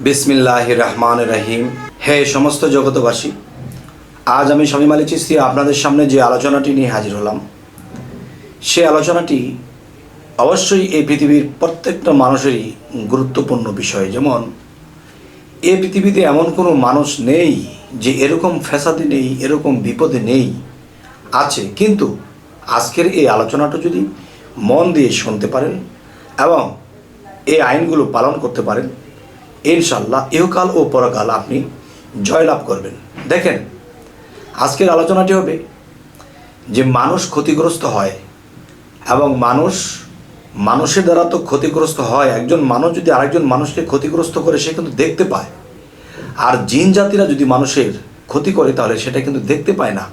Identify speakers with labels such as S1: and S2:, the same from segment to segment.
S1: বিসমিল্লাহির রহমানির রহিম। হে সমস্ত জগতবাসী, আজ আমি শামীম আলী চিশতি আপনাদের সামনে যে আলোচনাটি নিয়ে হাজির হলাম, সে আলোচনাটি অবশ্যই এই পৃথিবীর প্রত্যেকটা মানুষেরই গুরুত্বপূর্ণ বিষয়। যেমন এই পৃথিবীতে এমন কোনো মানুষ নেই যে এরকম ফ্যাসাদে নেই, এরকম বিপদে নেই, আছে। কিন্তু আজকের এই আলোচনাটা যদি মন দিয়ে শুনতে পারেন এবং এই আইনগুলো পালন করতে পারেন, ইনশাল্লাহ ইহকাল ও পরকাল আপনি জয়লাভ করবেন। দেখেন, আজকের আলোচনাটি হবে যে মানুষ ক্ষতিগ্রস্ত হয় এবং মানুষের দ্বারা তো ক্ষতিগ্রস্ত হয়। একজন মানুষ যদি আরেকজন মানুষকে ক্ষতিগ্রস্ত করে সে কিন্তু দেখতে পায়, আর জিন জাতিরা যদি মানুষের ক্ষতি করে তাহলে সেটা কিন্তু দেখতে পায় না।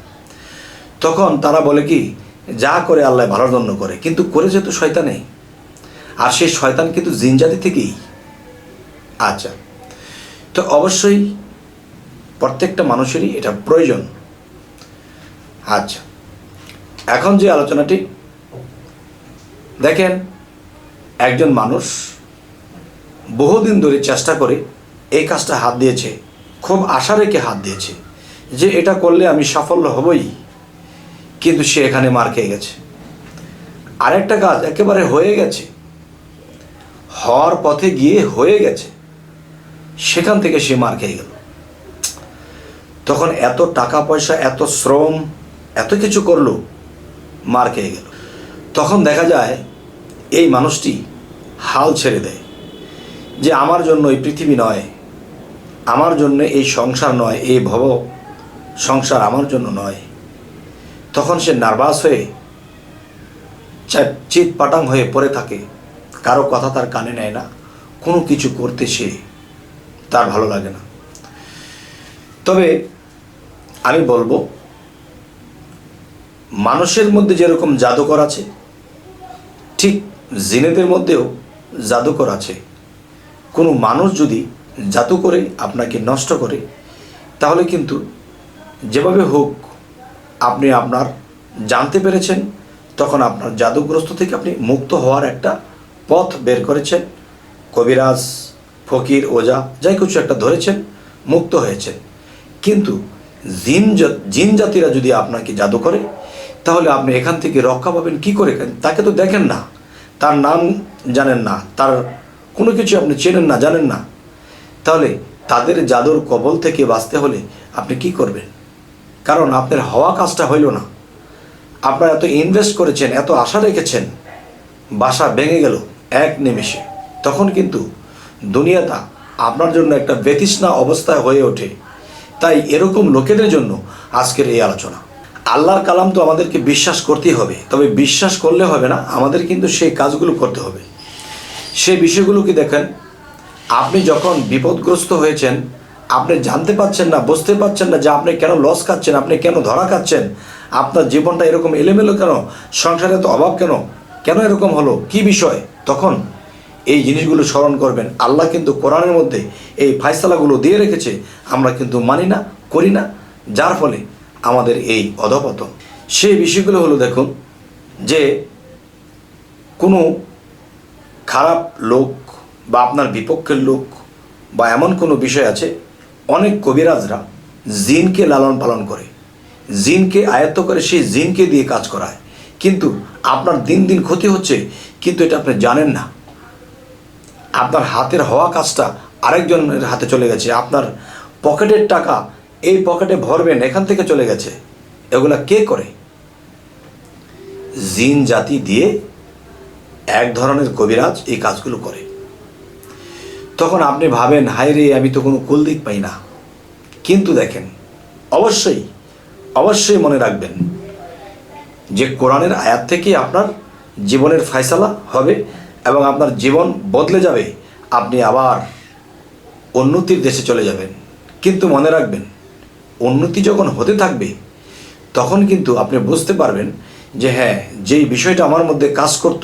S1: তখন তারা বলে কি, যা করে আল্লাহ ভালোর জন্য করে, কিন্তু করেছে তো শয়তানে, আর সেই শয়তান কিন্তু জিন জাতি থেকেই। আচ্ছা, তো অবশ্যই প্রত্যেকটা মানুষেরই এটা প্রয়োজন। আচ্ছা, এখন যে আলোচনাটি দেখেন, একজন মানুষ বহুদিন ধরে চেষ্টা করে এই কাজটা হাত দিয়েছে, খুব আশা রেখে হাত দিয়েছে যে এটা করলে আমি সাফল্য হবই, কিন্তু সে এখানে মার খেয়ে গেছে। আরেকটা কাজ একেবারে হয়ে গেছে, হওয়ার পথে গিয়ে হয়ে গেছে, সেখান থেকে সে মার খেয়ে গেল। তখন এত টাকা পয়সা, এত শ্রম, এত কিছু করলো, মার খেয়ে গেল। তখন দেখা যায় এই মানুষটি হাল ছেড়ে দেয় যে আমার জন্য এই পৃথিবী নয়, আমার জন্য এই সংসার নয়, এই ভব সংসার আমার জন্য নয়। তখন সে নার্ভাস হয়ে চিৎ পাটাং হয়ে পড়ে থাকে, কারো কথা তার কানে নেয় না, কোনো কিছু করতে সে তার ভালো লাগে না। তবে আমি বলবো, মানুষের মধ্যে যেরকম জাদুকর আছে, ঠিক জিনেদের মধ্যেও জাদুকর আছে। কোনো মানুষ যদি জাদু করে আপনাকে নষ্ট করে, তাহলে কিন্তু যেভাবে হোক আপনি আপনার জানতে পেরেছেন, তখন আপনার জাদুগ্রস্ত থেকে আপনি মুক্ত হওয়ার একটা পথ বের করেছেন। কবিরাজ, ফকির, ওজা যাই কিছু একটা ধরেছেন, মুক্ত হয়েছেন। কিন্তু জিন জাতিরা যদি আপনাকে জাদু করে, তাহলে আপনি এখান থেকে রক্ষা পাবেন কি করে? তাকে তো দেখেন না, তার নাম জানেন না, তার কোনো কিছু আপনি চেনেন না, জানেন না। তাহলে তাদের জাদুর কবল থেকে বাঁচতে হলে আপনি কি করবেন? কারণ আপনার হওয়া কাজটা হইল না। আপনারা এত ইনভেস্ট করেছেন, এত আশা রেখেছেন, বাসা ভেঙে গেল এক নিমেষে। তখন কিন্তু দুনিয়াটা আপনার জন্য একটা বেতৃষ্ণা অবস্থায় হয়ে ওঠে। তাই এরকম লোকেদের জন্য আজকের এই আলোচনা। আল্লাহর কালাম তো আমাদেরকে বিশ্বাস করতেই হবে, তবে বিশ্বাস করলে হবে না, আমাদের কিন্তু সেই কাজগুলো করতে হবে। সেই বিষয়গুলোকে দেখেন, আপনি যখন বিপদগ্রস্ত হয়েছেন, আপনি জানতে পারছেন না, বুঝতে পারছেন না যে আপনি কেন লস খাচ্ছেন, আপনি কেন ধরা খাচ্ছেন, আপনার জীবনটা এরকম এলোমেলো কেন, সংসারে তো অভাব কেন, কেন এরকম হলো, কি বিষয়? তখন এই জিনিসগুলো স্মরণ করবেন। আল্লাহ কিন্তু কোরআনের মধ্যে এই ফায়সালাগুলো দিয়ে রেখেছে, আমরা কিন্তু মানি না, করি না, যার ফলে আমাদের এই অধপতন। সেই বিষয়গুলো হলো, দেখুন যে কোনো খারাপ লোক বা আপনার বিপক্ষের লোক বা এমন কোনো বিষয় আছে, অনেক কবিরাজরা জিনকে লালন পালন করে, জিনকে আয়ত্ত করে, সেই জিনকে দিয়ে কাজ করায়। কিন্তু আপনার দিন দিন ক্ষতি হচ্ছে, কিন্তু এটা আপনি জানেন না। আপনার হাতের হওয়া কাজটা আরেকজনের হাতে চলে গেছে, আপনার পকেটের টাকা এই পকেটে ভরবেন, এখান থেকে চলে গেছে। এগুলা কে করে? জিন জাতি দিয়ে এক ধরনের কবিরাজ এই কাজগুলো করে। তখন আপনি ভাবেন, হায় রে, আমি তো কোনো কুলদিক পাই না। কিন্তু দেখেন, অবশ্যই অবশ্যই মনে রাখবেন যে কোরআনের আয়াত থেকে আপনার জীবনের ফয়সালা হবে এবং আপনার জীবন বদলে যাবে, আপনি আবার উন্নতির দেশে চলে যাবেন। কিন্তু মনে রাখবেন, উন্নতি যখন হতে থাকবে, তখন কিন্তু আপনি বুঝতে পারবেন যে হ্যাঁ, যেই বিষয়টা আমার মধ্যে কাজ করত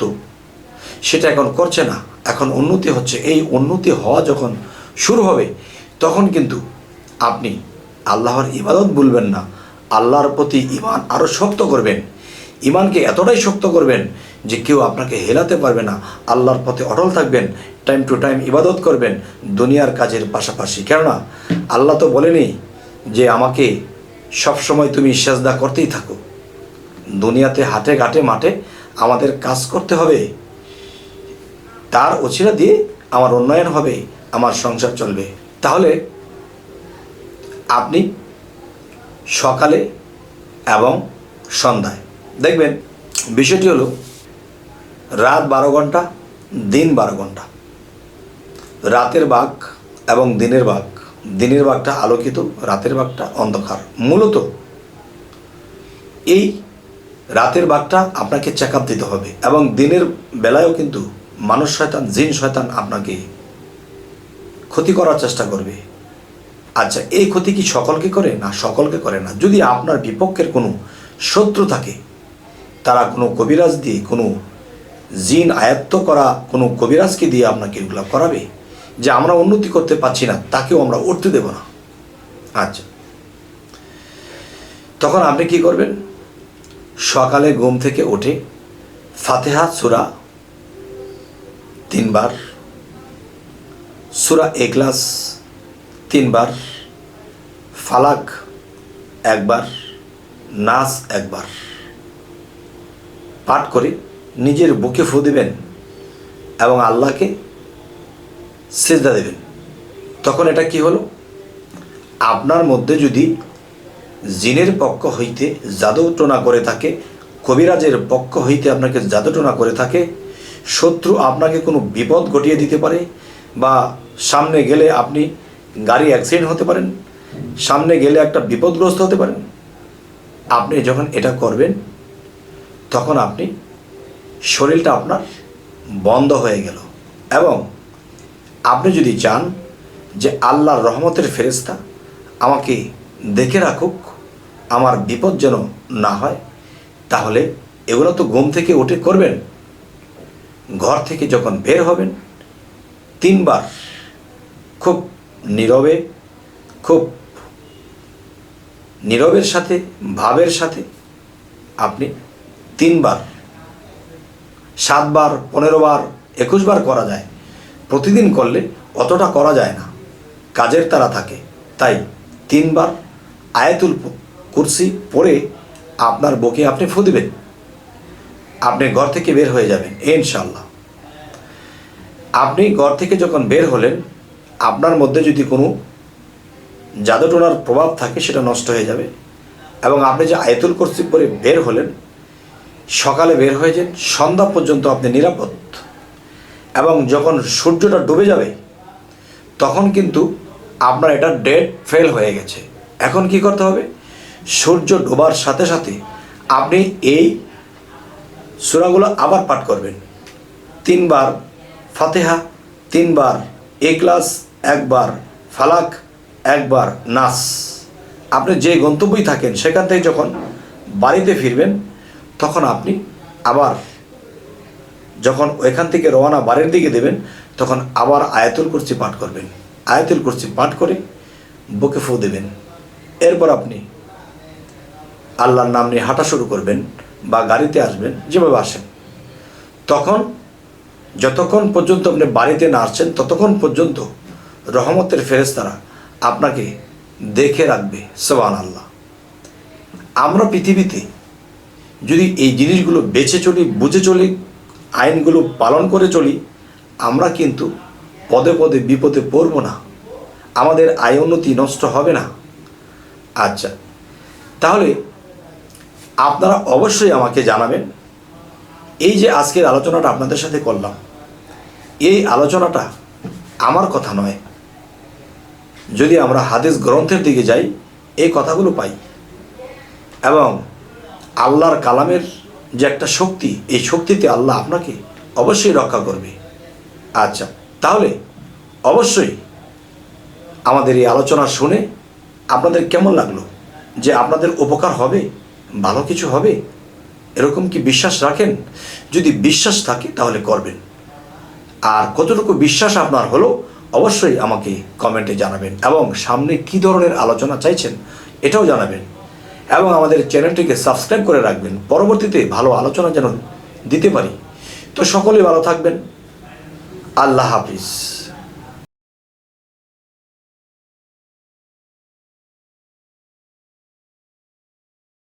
S1: সেটা এখন করছে না, এখন উন্নতি হচ্ছে। এই উন্নতি হওয়া যখন শুরু হবে, তখন কিন্তু আপনি আল্লাহর ইবাদত ভুলবেন না, আল্লাহর প্রতি ঈমান আরও শক্ত করবেন। ঈমানকে এতটাই শক্ত করবেন যে কেউ আপনাকে হেলাতে পারবে না, আল্লাহর পথে অটল থাকবেন। টাইম টু টাইম ইবাদত করবেন দুনিয়ার কাজের পাশাপাশি। কেননা আল্লাহ তো বলেনি যে আমাকে সবসময় তুমি সেজদা করতেই থাকো। দুনিয়াতে হাটে ঘাটে মাঠে আমাদের কাজ করতে হবে, তার ওছিলা দিয়ে আমার উন্নয়ন হবে, আমার সংসার চলবে। তাহলে আপনি সকালে এবং সন্ধ্যায় দেখবেন, বিষয়টি হলো রাত 12 ঘন্টা, দিন 12 ঘন্টা। রাতের ভাগ এবং দিনের ভাগ, দিনের ভাগটা আলোকিত, রাতের ভাগটা অন্ধকার। মূলত এই রাতের ভাগটা আপনাকে চেক আপ দিতে হবে, এবং দিনের বেলায়ও কিন্তু মানুষ শয়তান, জিন শয়তান আপনাকে ক্ষতি করার চেষ্টা করবে। আচ্ছা, এই ক্ষতি কি সকলকে করে? না, সকলকে করে না। যদি আপনার বিপক্ষের কোনো শত্রু থাকে, তারা কোনো কবিরাজ দিয়ে, কোনো জিন আয়ত্ত করা কোনো কবিরাজকে দিয়ে আপনাকে এগুলো করাবে, যে আমরা উন্নতি করতে পারছি না, তাকেও আমরা উঠতে দেব না। আচ্ছা, তখন আপনি কি করবেন? সকালে ঘুম থেকে উঠে ফাতিহা সূরা 3 বার, সূরা ইখলাস 3 বার, ফালাক 1 বার, নাস 1 বার পাঠ করে নিজের বুকে ফু দেবেন এবং আল্লাহকে সিজদা দেবেন। তখন এটা কি হলো? আপনার মধ্যে যদি জিনের পক্ষ হইতে জাদুটোনা করে থাকে, কবিরাজের পক্ষ হইতে আপনাকে জাদুটোনা করে থাকে, শত্রু আপনাকে কোনো বিপদ ঘটিয়ে দিতে পারে, বা সামনে গেলে আপনি গাড়ি অ্যাক্সিডেন্ট হতে পারেন, সামনে গেলে একটা বিপদগ্রস্ত হতে পারেন, আপনি যখন এটা করবেন তখন আপনি শরীরটা আপনার বন্ধ হয়ে গেল। এবং আপনি যদি চান যে আল্লাহর রহমতের ফেরেশতা আমাকে দেখে রাখুক, আমার বিপদ যেন না হয়, তাহলে এগুলো তো ঘুম থেকে উঠে করবেন। ঘর থেকে যখন বের হবেন 3 বার খুব নীরবে, খুব নীরবের সাথে, ভাবের সাথে আপনি 3 বার, 7 বার, 15 বার, 21 বার করা যায়। প্রতিদিন করলে অতটা করা যায় না, কাজের তাড়া থাকে। তাই 3 বার আয়াতুল কুরসি পড়ে আপনার বুকে আপনি ফু দিবেন, আপনি ঘর থেকে বের হয়ে যাবেন ইনশাআল্লাহ। আপনি ঘর থেকে যখন বের হলেন, আপনার মধ্যে যদি কোনো জাদুটোনার প্রভাব থাকে সেটা নষ্ট হয়ে যাবে। এবং আপনি যে আয়াতুল কুরসি পড়ে বের হলেন, সকালে বের হয়ে যান, সন্ধ্যা পর্যন্ত আপনি নিরাপদ। এবং যখন সূর্যটা ডুবে যাবে তখন কিন্তু আপনার এটা ডেট ফেল হয়ে গেছে। এখন কি করতে হবে? সূর্য ডোবার সাথে সাথে আপনি এই সূরাগুলো আবার পাঠ করবেন। 3 বার ফাতিহা, 3 বার ইখলাস, 1 বার ফালাক, 1 বার নাস। আপনি যে গন্তব্যই থাকেন সেখান থেকে যখন বাড়িতে ফিরবেন তখন আপনি আবার যখন ওইখান থেকে রওনা বাড়ির দিকে দেবেন তখন আবার আয়াতুল কুরসি পাঠ করবেন। আয়াতুল কুরসি পাঠ করে বুকে ফু দেবেন। এরপর আপনি আল্লাহর নাম নিয়ে হাঁটা শুরু করবেন বা গাড়িতে আসবেন, যেভাবে আসেন। তখন যতক্ষণ পর্যন্ত আপনি বাড়িতে না আসছেন ততক্ষণ পর্যন্ত রহমতের ফেরেশতারা আপনাকে দেখে রাখবে। সুবহানাল্লাহ। আমরা পৃথিবীতে যদি এই জিনিসগুলো বেছে চলি, বুঝে চলি, আইনগুলো পালন করে চলি, আমরা কিন্তু পদে পদে বিপদে পড়ব না, আমাদের আয় উন্নতি নষ্ট হবে না। আচ্ছা, তাহলে আপনারা অবশ্যই আমাকে জানাবেন, এই যে আজকের আলোচনাটা আপনাদের সাথে করলাম, এই আলোচনাটা আমার কথা নয়। যদি আমরা হাদিস গ্রন্থের দিকে যাই এই কথাগুলো পাই, এবং আল্লাহর কালামের যে একটা শক্তি, এই শক্তিতে আল্লাহ আপনাকে অবশ্যই রক্ষা করবে। আচ্ছা, তাহলে অবশ্যই আমাদের এই আলোচনা শুনে আপনাদের কেমন লাগলো? যে আপনাদের উপকার হবে, ভালো কিছু হবে, এরকম কি বিশ্বাস রাখেন? যদি বিশ্বাস থাকে তাহলে করবেন। আর কতটুকু বিশ্বাস আপনার হলো অবশ্যই আমাকে কমেন্টে জানাবেন, এবং সামনে কী ধরনের আলোচনা চাইছেন এটাও জানাবেন, এবং আমাদের চ্যানেলটিকে সাবস্ক্রাইব করে রাখবেন, পরবর্তীতে ভালো আলোচনা যেন দিতে পারি। তো সকলেই ভালো থাকবেন, আল্লাহ হাফিজ।